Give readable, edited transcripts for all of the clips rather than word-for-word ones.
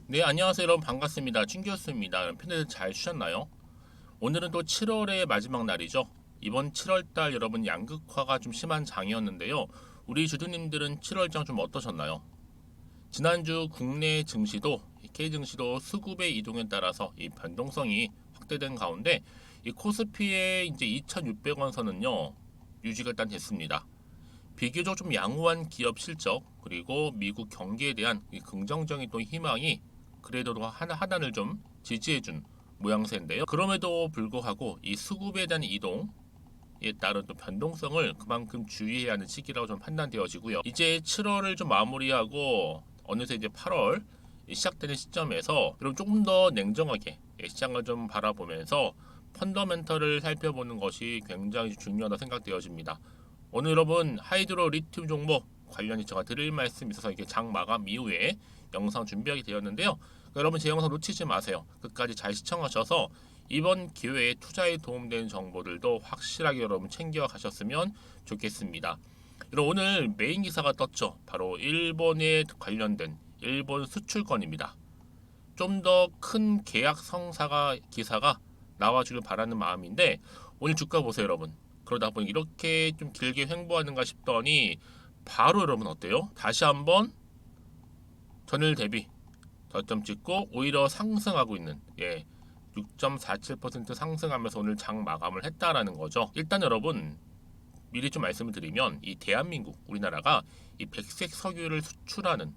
네, 안녕하세요 여러분. 반갑습니다. 춘교수입니다. 편들 잘 쉬셨나요? 오늘은 또 7월의 마지막 날이죠. 이번 7월달 여러분 양극화가 좀 심한 장이었는데요. 우리 주주님들은 7월장 좀 어떠셨나요? 지난주 국내 증시도 K 증시도 수급의 이동에 따라서 이 변동성이 확대된 가운데 이 코스피의 이제 2,600원 선은요 유지가 일단 됐습니다. 비교적 좀 양호한 기업 실적 그리고 미국 경기에 대한 이 긍정적인 또 희망이 그래도 하단을 좀 지지해준 모양새인데요. 그럼에도 불구하고 이 수급에 대한 이동에 따른 또 변동성을 그만큼 주의해야 하는 시기라고 좀 판단되어지고요. 이제 7월을 좀 마무리하고 어느새 이제 8월 시작되는 시점에서 여러분 조금 더 냉정하게 시장을 좀 바라보면서 펀더멘털을 살펴보는 것이 굉장히 중요하다 생각되어집니다. 오늘 여러분 하이드로 리튬 종목 관련해 제가 드릴 말씀 있어서 이게 장 마감 이후에 영상 준비하게 되었는데요. 그러니까 여러분 제 영상 놓치지 마세요. 끝까지 잘 시청하셔서 이번 기회에 투자에 도움되는 정보들도 확실하게 여러분 챙겨 가셨으면 좋겠습니다. 여러분 오늘 메인 기사가 떴죠. 바로 일본에 관련된 일본 수출건입니다. 좀 더 큰 계약 성사가 기사가 나와주길 바라는 마음인데 오늘 주가 보세요 여러분. 그러다 보니 이렇게 좀 길게 횡보하는가 싶더니 바로 여러분 어때요? 다시 한번 전일 대비 저점 찍고 오히려 상승하고 있는 6.47% 상승하면서 오늘 장 마감을 했다라는 거죠. 일단 여러분 미리 좀 말씀을 드리면 이 대한민국 우리나라가 이 백색 석유를 수출하는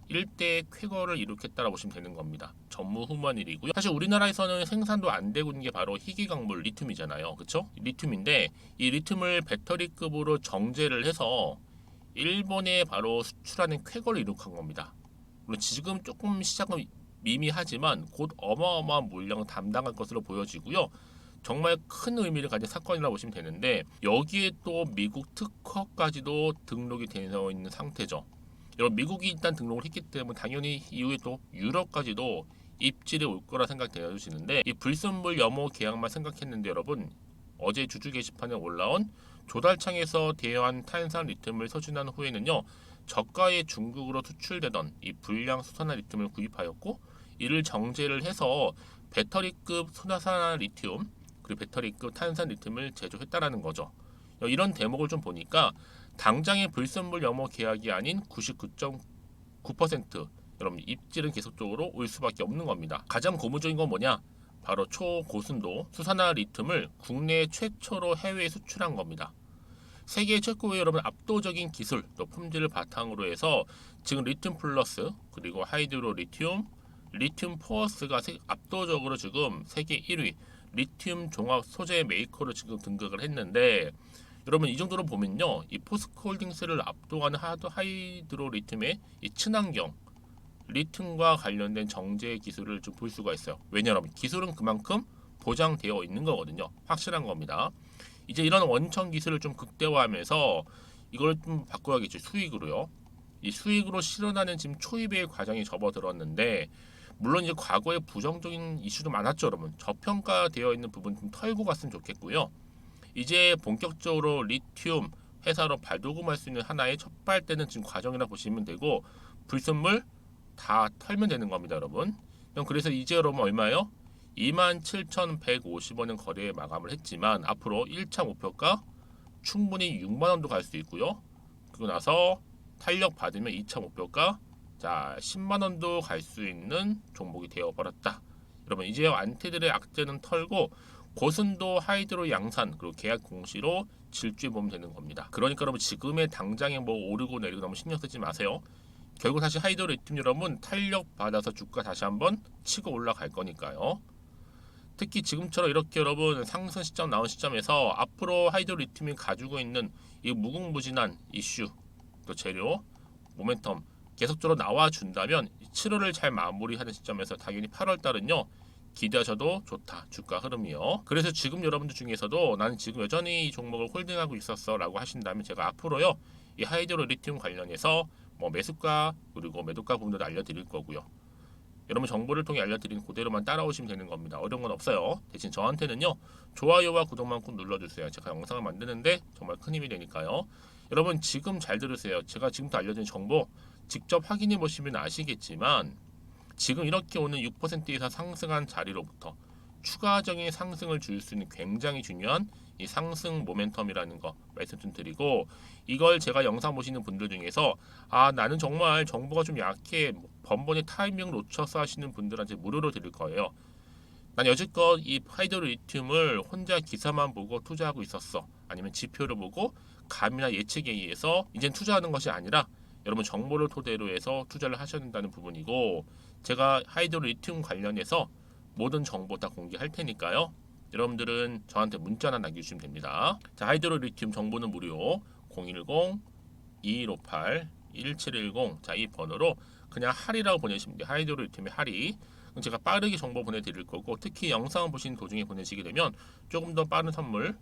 일대 쾌거를 일으켰다고 보시면 되는 겁니다. 전무후무한 일이고요. 사실 우리나라에서는 생산도 안 되고 있는 게 바로 희귀광물 리튬이잖아요. 그렇죠? 리튬인데 이 리튬을 배터리급으로 정제를 해서 일본에 바로 수출하는 쾌거를 일으킨 겁니다. 물론 지금 조금 시작은 미미하지만 곧 어마어마한 물량을 담당할 것으로 보여지고요. 정말 큰 의미를 가진 사건이라고 보시면 되는데 여기에 또 미국 특허까지도 등록이 되어 있는 상태죠. 여러분 미국이 일단 등록을 했기 때문에 당연히 이후에 또 유럽까지도 입질이 올 거라 생각되어지는데 이 불순물 염호 계약만 생각했는데 여러분 어제 주주 게시판에 올라온 조달창에서 대여한 탄산 리튬을 소진한 후에는요 저가의 중국으로 수출되던 이 불량 수산화 리튬을 구입하였고 이를 정제를 해서 배터리급 수산화 리튬 그리고 배터리급 탄산 리튬을 제조했다라는 거죠. 이런 대목을 좀 보니까 당장의 불순물 염호 계약이 아닌 99.9% 여러분 입질은 계속적으로 올 수밖에 없는 겁니다. 가장 고무적인 건 뭐냐? 바로 초고순도 수산화 리튬을 국내 최초로 해외에 수출한 겁니다. 세계 최고의 여러분 압도적인 기술 또 품질을 바탕으로 해서 지금 리튬 플러스 그리고 하이드로 리튬, 리튬 포어스가 압도적으로 지금 세계 1위 리튬 종합 소재 메이커로 지금 등극을 했는데 여러분 이 정도로 보면요 이 포스코홀딩스를 압도하는 하이드로 리튬의 이 친환경 리튬과 관련된 정제 기술을 좀 볼 수가 있어요. 왜냐하면 기술은 그만큼 보장되어 있는 거거든요. 확실한 겁니다. 이제 이런 원천 기술을 좀 극대화하면서 이걸 좀 바꿔야겠죠. 수익으로요. 이 수익으로 실현하는 지금 초입의 과정이 접어들었는데 물론 이제 과거에 부정적인 이슈도 많았죠, 여러분. 저평가되어 있는 부분 좀 털고 갔으면 좋겠고요. 이제 본격적으로 리튬 회사로 발돋움할 수 있는 하나의 첫 발대는 지금 과정이라 보시면 되고 불순물 다 털면 되는 겁니다, 여러분. 그래서 이제 여러분 얼마요? 27,150원은 거래에 마감을 했지만 앞으로 1차 목표가 충분히 6만 원도 갈 수 있고요. 그리고 나서 탄력 받으면 2차 목표가 10만 원도 갈 수 있는 종목이 되어 버렸다. 여러분 이제 안티들의 악재는 털고 고순도 하이드로 양산 그리고 계약 공시로 질주해 보면 되는 겁니다. 그러니까 여러분 지금의 당장에 뭐 오르고 내리고 너무 신경 쓰지 마세요. 결국 다시 하이드로 리튬 여러분 탄력 받아서 주가 다시 한번 치고 올라갈 거니까요. 특히 지금처럼 이렇게 여러분 상승 시점 나온 시점에서 앞으로 하이드로 리튬이 가지고 있는 이 무궁무진한 이슈 또 재료 모멘텀 계속적으로 나와준다면 7월을 잘 마무리하는 시점에서 당연히 8월 달은요 기대하셔도 좋다 주가 흐름이요. 그래서 지금 여러분들 중에서도 나는 지금 여전히 이 종목을 홀딩하고 있었어 라고 하신다면 제가 앞으로요 이 하이드로 리튬 관련해서 뭐 매수가 그리고 매도가 부분도 알려드릴 거고요. 여러분 정보를 통해 알려드린 그대로만 따라오시면 되는 겁니다. 어려운 건 없어요. 대신 저한테는요 좋아요와 구독만 꼭 눌러주세요. 제가 영상을 만드는데 정말 큰 힘이 되니까요. 여러분 지금 잘 들으세요. 제가 지금부터 알려드린 정보 직접 확인해 보시면 아시겠지만 지금 이렇게 오는 6% 이상 상승한 자리로부터 추가적인 상승을 줄 수 있는 굉장히 중요한 이 상승 모멘텀이라는 거 말씀 좀 드리고, 이걸 제가 영상 보시는 분들 중에서 나는 정말 정보가 좀 약해, 번번이 타이밍을 놓쳐서 하시는 분들한테 무료로 드릴 거예요. 난 여지껏 이 하이드로 리튬을 혼자 기사만 보고 투자하고 있었어, 아니면 지표를 보고 감이나 예측에 의해서 이젠 투자하는 것이 아니라 여러분 정보를 토대로 해서 투자를 하셔야 된다는 부분이고, 제가 하이드로 리튬 관련해서 모든 정보 다 공개할 테니까요. 여러분들은 저한테 문자나 남겨주시면 됩니다. 자, 하이드로 리튬 정보는 무료 010-2158-1710, 자, 이 번호로 그냥 할이라고 보내시면 돼요. 하이드로 리튬의 할이. 제가 빠르게 정보 보내드릴 거고, 특히 영상 보신 도중에 보내시게 되면 조금 더 빠른 선물,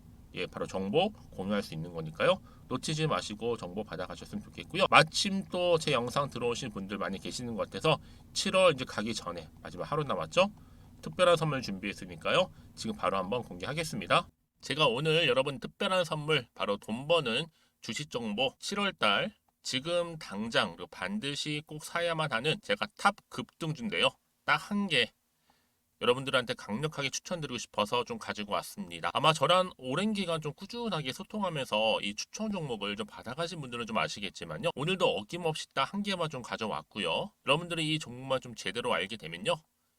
바로 정보 공유할 수 있는 거니까요. 놓치지 마시고 정보 받아가셨으면 좋겠고요. 마침 또 제 영상 들어오신 분들 많이 계시는 것 같아서 7월 이제 가기 전에 마지막 하루 남았죠. 특별한 선물 준비했으니까요. 지금 바로 한번 공개하겠습니다. 제가 오늘 여러분 특별한 선물, 바로 돈 버는 주식 정보 7월달 지금 당장 그리고 반드시 꼭 사야만 하는 제가 탑 급등주인데요. 딱 한 개 여러분들한테 강력하게 추천드리고 싶어서 좀 가지고 왔습니다. 아마 저랑 오랜 기간 좀 꾸준하게 소통하면서 이 추천 종목을 좀 받아가신 분들은 좀 아시겠지만요. 오늘도 어김없이 딱 한 개만 좀 가져왔고요. 여러분들이 이 종목만 좀 제대로 알게 되면요.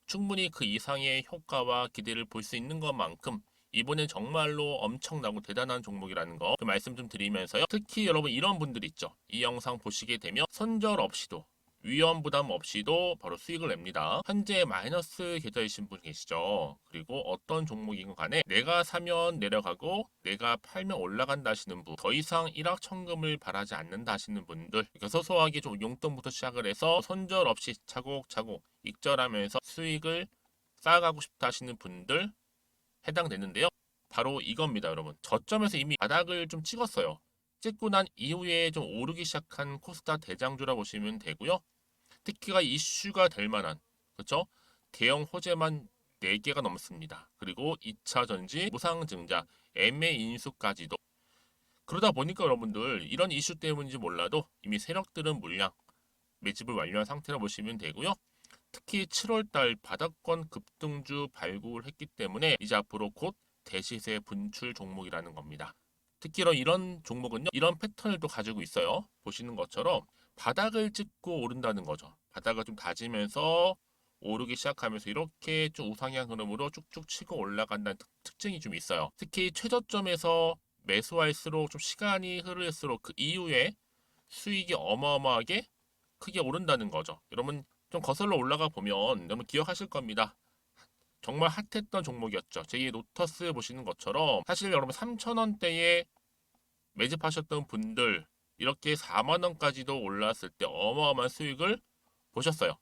충분히 그 이상의 효과와 기대를 볼 수 있는 것만큼 이번엔 정말로 엄청나고 대단한 종목이라는 거 말씀 좀 드리면서요. 특히 여러분 이런 분들 있죠. 이 영상 보시게 되면 손절 없이도 위험 부담 없이도 바로 수익을 냅니다. 현재 마이너스 계좌이신 분 계시죠? 그리고 어떤 종목이건 간에 내가 사면 내려가고 내가 팔면 올라간다 하시는 분, 더 이상 일확천금을 바라지 않는다 하시는 분들, 그러니까 소소하게 좀 용돈부터 시작을 해서 손절 없이 차곡차곡 익절하면서 수익을 쌓아가고 싶다 하시는 분들 해당되는데요. 바로 이겁니다, 여러분. 저점에서 이미 바닥을 좀 찍었어요. 찍고 난 이후에 좀 오르기 시작한 코스닥 대장주라 보시면 되고요. 특히가 이슈가 될 만한, 그렇죠? 대형 호재만 4개가 넘습니다. 그리고 2차 전지, 무상증자, MA 인수까지도. 그러다 보니까 여러분들 이런 이슈 때문인지 몰라도 이미 세력들은 물량 매집을 완료한 상태라 보시면 되고요. 특히 7월달 바닥권 급등주 발굴했기 때문에 이제 앞으로 곧 대시세 분출 종목이라는 겁니다. 특히 이런 종목은요, 이런 패턴을 또 가지고 있어요. 보시는 것처럼 바닥을 찍고 오른다는 거죠. 바닥을 좀 다지면서 오르기 시작하면서 이렇게 좀 우상향 흐름으로 쭉쭉 치고 올라간다는 특징이 좀 있어요. 특히 최저점에서 매수할수록 좀 시간이 흐를수록 그 이후에 수익이 어마어마하게 크게 오른다는 거죠. 여러분 좀 거슬러 올라가 보면 여러분 기억하실 겁니다. 정말 핫했던 종목이었죠. 제2의 로터스 보시는 것처럼 사실 여러분 3,000원대에 매집하셨던 분들 이렇게 4만 원까지도 올랐을 때 어마어마한 수익을 보셨어요.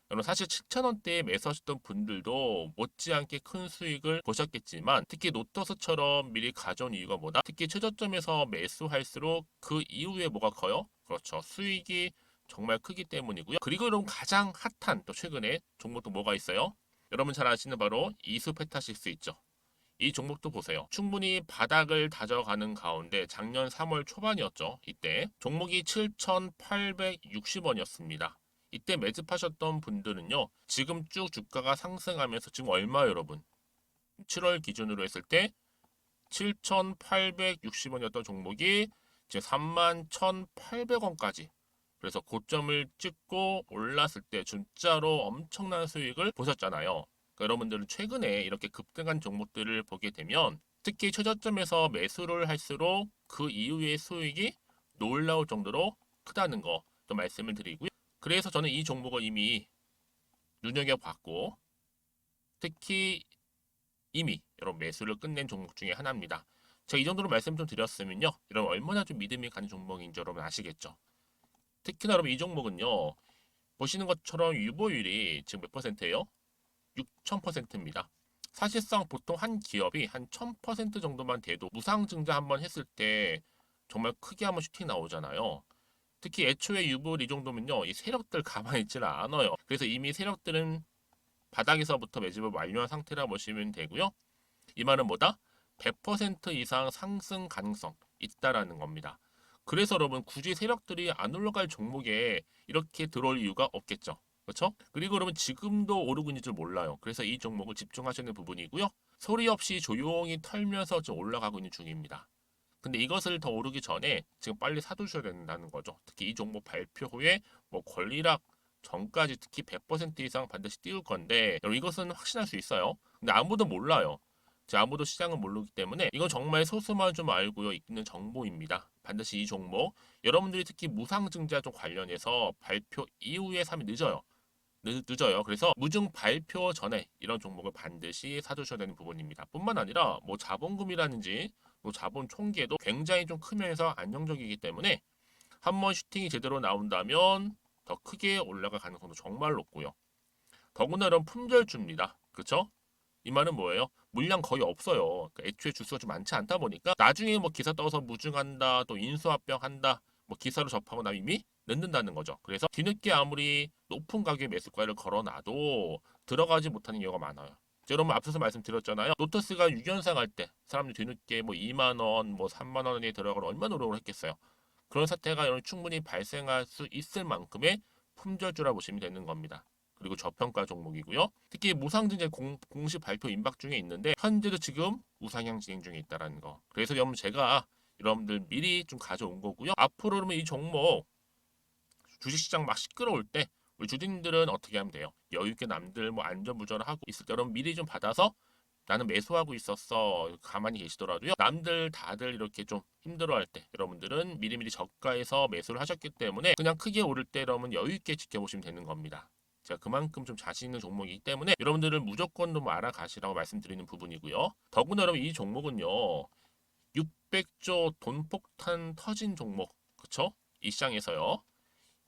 여러분 사실 7,000원대에 매수하셨던 분들도 못지않게 큰 수익을 보셨겠지만, 특히 로터스처럼 미리 가져온 이유가 뭐다? 특히 최저점에서 매수할수록 그 이후에 뭐가 커요? 그렇죠. 수익이 정말 크기 때문이고요. 그리고 여러분 가장 핫한 또 최근에 종목도 뭐가 있어요? 여러분 잘 아시는 바로 이수페타시스 있죠. 이 종목도 보세요. 충분히 바닥을 다져가는 가운데 작년 3월 초반이었죠. 이때 종목이 7,860원이었습니다. 이때 매집하셨던 분들은요. 지금 쭉 주가가 상승하면서 지금 얼마 여러분? 7월 기준으로 했을 때 7,860원이었던 종목이 이제 31,800원까지, 그래서 고점을 찍고 올랐을 때 진짜로 엄청난 수익을 보셨잖아요. 그러니까 여러분들은 최근에 이렇게 급등한 종목들을 보게 되면 특히 최저점에서 매수를 할수록 그 이후의 수익이 놀라울 정도로 크다는 거 또 말씀을 드리고요. 그래서 저는 이 종목을 이미 눈여겨봤고, 특히 이미 여러분 매수를 끝낸 종목 중에 하나입니다. 제가 이 정도로 말씀 좀 드렸으면요, 여러분 얼마나 좀 믿음이 가는 종목인지 여러분 아시겠죠? 특히나 여러분 이 종목은요, 보시는 것처럼 유보율이 지금 몇 퍼센트예요? 6,000%입니다. 사실상 보통 한 기업이 한 1,000% 정도만 돼도 무상증자 한번 했을 때 정말 크게 한번 슈팅 나오잖아요. 특히 애초에 유보율 이 정도면요, 이 세력들 가만히 있지는 않아요. 그래서 이미 세력들은 바닥에서부터 매집을 완료한 상태라 보시면 되고요. 이 말은 뭐다? 100% 이상 상승 가능성 있다라는 겁니다. 그래서 여러분 굳이 세력들이 안 올라갈 종목에 이렇게 들어올 이유가 없겠죠. 그렇죠? 그리고 여러분 지금도 오르고 있는 줄 몰라요. 그래서 이 종목을 집중하시는 부분이고요. 소리 없이 조용히 털면서 좀 올라가고 있는 중입니다. 근데 이것을 더 오르기 전에 지금 빨리 사두셔야 된다는 거죠. 특히 이 종목 발표 후에 뭐 권리락 전까지 특히 100% 이상 반드시 띄울 건데 여러분 이것은 확신할 수 있어요. 근데 아무도 몰라요. 아무도 시장은 모르기 때문에 이건 정말 소수만 좀 알고 있는 정보입니다. 반드시 이 종목 여러분들이 특히 무상증자 좀 관련해서 발표 이후에 사면 늦어요. 늦어요. 그래서 무증 발표 전에 이런 종목을 반드시 사두셔야 되는 부분입니다. 뿐만 아니라 뭐 자본금이라든지 뭐 자본 총계도 굉장히 좀 크면서 안정적이기 때문에 한번 슈팅이 제대로 나온다면 더 크게 올라갈 가능성도 정말 높고요. 더구나 이런 품절주입니다. 그렇죠? 이 말은 뭐예요? 물량 거의 없어요. 그러니까 애초에 주수가 좀 많지 않다 보니까 나중에 뭐 기사 떠서 무증한다, 또 인수합병한다, 뭐 기사로 접하고 나면 이미 늦는다는 거죠. 그래서 뒤늦게 아무리 높은 가격의 매수가를 걸어놔도 들어가지 못하는 경우가 많아요. 여러분 앞서서 말씀드렸잖아요. 로터스가 6연상 할 때 사람들이 뒤늦게 뭐 2만 원, 뭐 3만 원에 들어가면 얼마나 노력을 했겠어요. 그런 사태가 여러분 충분히 발생할 수 있을 만큼의 품절주라 보시면 되는 겁니다. 그리고 저평가 종목이고요. 특히 무상증자 공식 발표 임박 중에 있는데 현재도 지금 우상향 진행 중에 있다는 거. 그래서 여러분 제가 여러분들 미리 좀 가져온 거고요. 앞으로 그러면 이 종목 주식시장 막 시끄러울 때 우리 주주님들은 어떻게 하면 돼요? 여유 있게 남들 뭐 안전부전을 하고 있을 때 여러분 미리 좀 받아서 나는 매수하고 있었어. 가만히 계시더라도요. 남들 다들 이렇게 좀 힘들어할 때 여러분들은 미리미리 저가에서 매수를 하셨기 때문에 그냥 크게 오를 때 여러분 여유 있게 지켜보시면 되는 겁니다. 제가 그만큼 좀 자신 있는 종목이기 때문에 여러분들은 무조건 좀 알아가시라고 말씀드리는 부분이고요. 더구나 여러분 이 종목은요. 600조 돈폭탄 터진 종목. 그쵸? 이 시장에서요.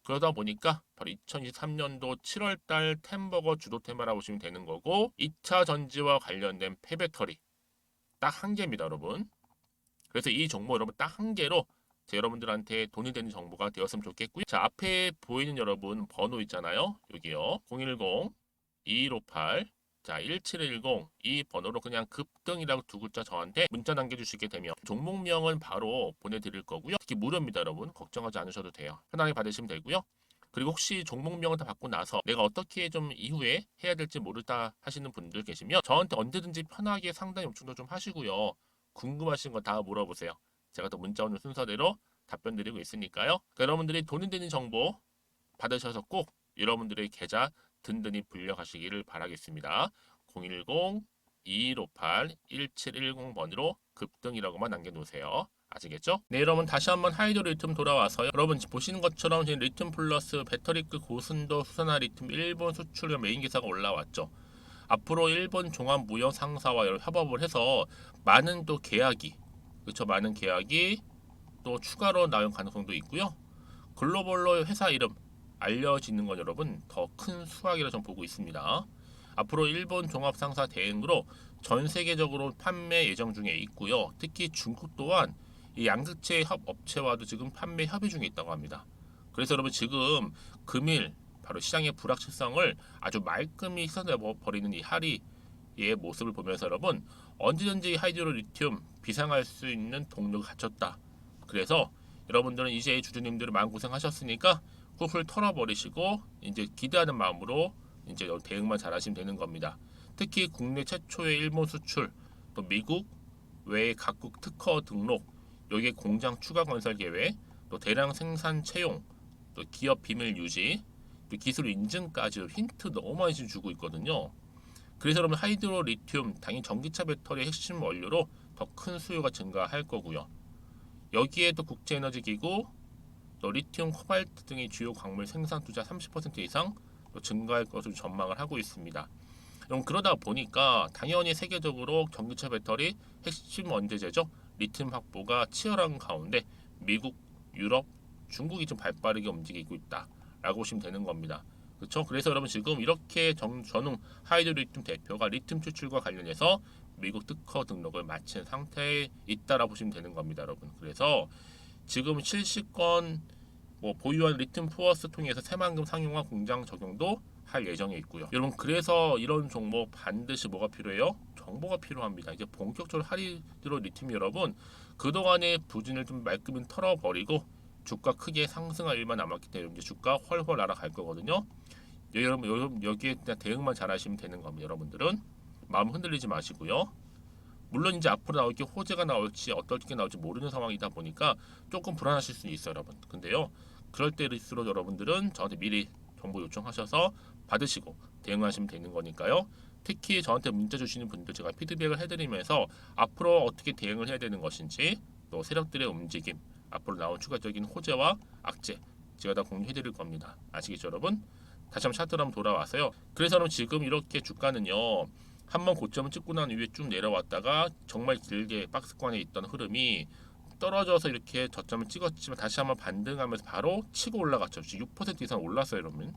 그러다 보니까 바로 2023년도 7월달 템버거 주도 테마라고 보시면 되는 거고 2차 전지와 관련된 폐배터리 딱 한 개입니다 여러분. 그래서 이 정보 여러분 딱 한 개로 여러분들한테 돈이 되는 정보가 되었으면 좋겠고요. 자 앞에 보이는 여러분 번호 있잖아요. 여기요. 010-2158 자 1710 이 번호로 그냥 급등이라고 두 글자 저한테 문자 남겨주시게 되면 종목명은 바로 보내드릴 거고요. 특히 무료입니다 여러분. 걱정하지 않으셔도 돼요. 편하게 받으시면 되고요. 그리고 혹시 종목명을 다 받고 나서 내가 어떻게 좀 이후에 해야 될지 모르다 하시는 분들 계시면 저한테 언제든지 편하게 상담 요청도 좀 하시고요. 궁금하신 거 다 물어보세요. 제가 또 문자 오는 순서대로 답변 드리고 있으니까요. 그러니까 여러분들이 돈이 되는 정보 받으셔서 꼭 여러분들의 계좌 든든히 불려가시기를 바라겠습니다. 010-2158-1710번으로 급등이라고만 남겨놓으세요. 아시겠죠? 네 여러분 다시 한번 하이드 리튬 돌아와서요. 여러분 보시는 것처럼 지금 리튬 플러스 배터리급 고순도 수산화 리튬 일본 수출 메인 기사가 올라왔죠. 앞으로 일본 종합무역 상사와 협업을 해서 많은 또 계약이 그렇죠 많은 계약이 또 추가로 나올 가능성도 있고요. 글로벌로 회사 이름 알려지는 건 여러분 더 큰 수확이라 좀 보고 있습니다. 앞으로 일본 종합상사 대행으로 전 세계적으로 판매 예정 중에 있고요. 특히 중국 또한 이 양극재 협업체와도 지금 판매 협의 중에 있다고 합니다. 그래서 여러분 지금 금일 바로 시장의 불확실성을 아주 말끔히 씻어내 버리는 이 하리의 모습을 보면서 여러분 언제든지 하이드로 리튬 비상할 수 있는 동력을 갖췄다. 그래서 여러분들은 이제 주주님들은 마음고생하셨으니까 훌훌 털어버리시고 이제 기대하는 마음으로 이제 대응만 잘하시면 되는 겁니다. 특히 국내 최초의 일본 수출, 또 미국 외 각국 특허 등록, 여기에 공장 추가 건설 계획, 또 대량 생산 채용, 또 기업 비밀 유지, 또 기술 인증까지 힌트 너무 많이 주고 있거든요. 그래서 여러분 하이드로 리튬 당연히 전기차 배터리의 핵심 원료로 더 큰 수요가 증가할 거고요. 여기에 또 국제에너지기구, 또 리튬, 코발트 등의 주요 광물 생산 투자 30% 이상 또 증가할 것으로 전망을 하고 있습니다. 그럼 그러다 보니까 당연히 세계적으로 전기차 배터리 핵심 원재재죠. 리튬 확보가 치열한 가운데 미국, 유럽, 중국이 좀 발빠르게 움직이고 있다라고 보시면 되는 겁니다. 그렇죠? 그래서 여러분 지금 이렇게 전웅 하이드로 리튬 대표가 리튬 추출과 관련해서 미국 특허 등록을 마친 상태에 있다라고 보시면 되는 겁니다, 여러분. 그래서 지금 실시권 보유한 리튬 포어스 통해서 새만금 상용화 공장 적용도 할 예정에 있고요. 여러분 그래서 이런 종목 반드시 뭐가 필요해요? 정보가 필요합니다. 이제 본격적으로 하이드로 리튬 여러분 그동안의 부진을 좀 말끔히 털어버리고 주가 크게 상승할 일만 남았기 때문에 이제 주가 훨훨 날아갈 거거든요. 여러분 여기에 그냥 대응만 잘하시면 되는 겁니다. 여러분들은 마음 흔들리지 마시고요. 물론 이제 앞으로 나올 게 호재가 나올지 어떻게 나올지 모르는 상황이다 보니까 조금 불안하실 수 있어요, 여러분. 근데요, 그럴 때일수록 여러분들은 저한테 미리 정보 요청하셔서 받으시고 대응하시면 되는 거니까요. 특히 저한테 문자 주시는 분들 제가 피드백을 해드리면서 앞으로 어떻게 대응을 해야 되는 것인지, 또 세력들의 움직임, 앞으로 나올 추가적인 호재와 악재 제가 다 공유해드릴 겁니다. 아시겠죠, 여러분? 다시 한번 차트로 한번 돌아와서요. 그래서 여러분 지금 이렇게 주가는요, 한번 고점을 찍고 난 이후에 쭉 내려왔다가 정말 길게 박스권에 있던 흐름이 떨어져서 이렇게 저점을 찍었지만 다시 한번 반등하면서 바로 치고 올라갔죠. 6% 이상 올랐어요, 여러분.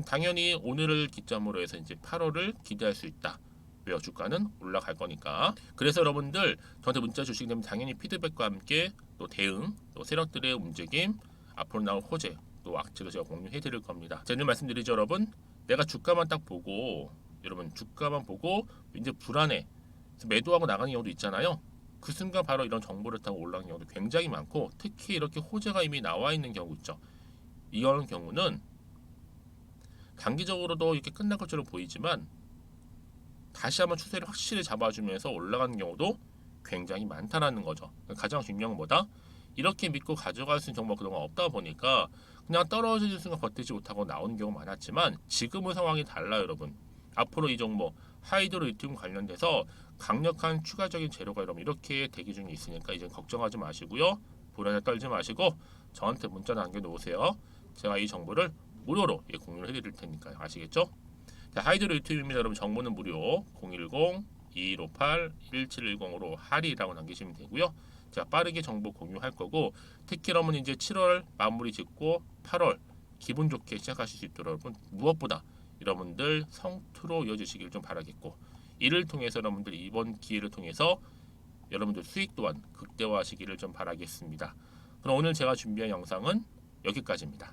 당연히 오늘을 기점으로 해서 이제 8월을 기대할 수 있다. 왜요? 주가는 올라갈 거니까. 그래서 여러분들 저한테 문자 주시게 되면 당연히 피드백과 함께 또 대응, 또 세력들의 움직임, 앞으로 나올 호재, 또 악재도 제가 공유해 드릴 겁니다. 제가 늘 말씀드리죠, 여러분. 내가 주가만 딱 보고, 여러분 주가만 보고 이제 불안해. 그래서 매도하고 나가는 경우도 있잖아요. 그 순간 바로 이런 정보를 타고 올라가는 경우도 굉장히 많고, 특히 이렇게 호재가 이미 나와 있는 경우 있죠. 이런 경우는 단기적으로도 이렇게 끝날 것처럼 보이지만 다시 한번 추세를 확실히 잡아주면서 올라가는 경우도 굉장히 많다라는 거죠. 가장 중요한 건 뭐다? 이렇게 믿고 가져갈 수 있는 정보가 그동안 없다 보니까 그냥 떨어지는 순간 버티지 못하고 나오는 경우가 많았지만 지금의 상황이 달라요, 여러분. 앞으로 이 종목 하이드로 리튬 관련돼서 강력한 추가적인 재료가 여러분 이렇게 대기 중에 있으니까 이제 걱정하지 마시고요. 불안에 떨지 마시고 저한테 문자 남겨놓으세요. 제가 이 정보를 무료로 공유를 해드릴 테니까요. 아시겠죠? 자, 하이드로 리튬입니다. 여러분 정보는 무료 010-2158-1710으로 하리라고 남기시면 되고요. 제가 빠르게 정보 공유할 거고 특히 여러분 이제 7월 마무리 짓고 8월 기분 좋게 시작하실 수 있도록 여러분 무엇보다 여러분들 성투로 이어지시길 좀 바라겠고 이를 통해서 여러분들 이번 기회를 통해서 여러분들 수익 또한 극대화하시기를 좀 바라겠습니다. 그럼 오늘 제가 준비한 영상은 여기까지입니다.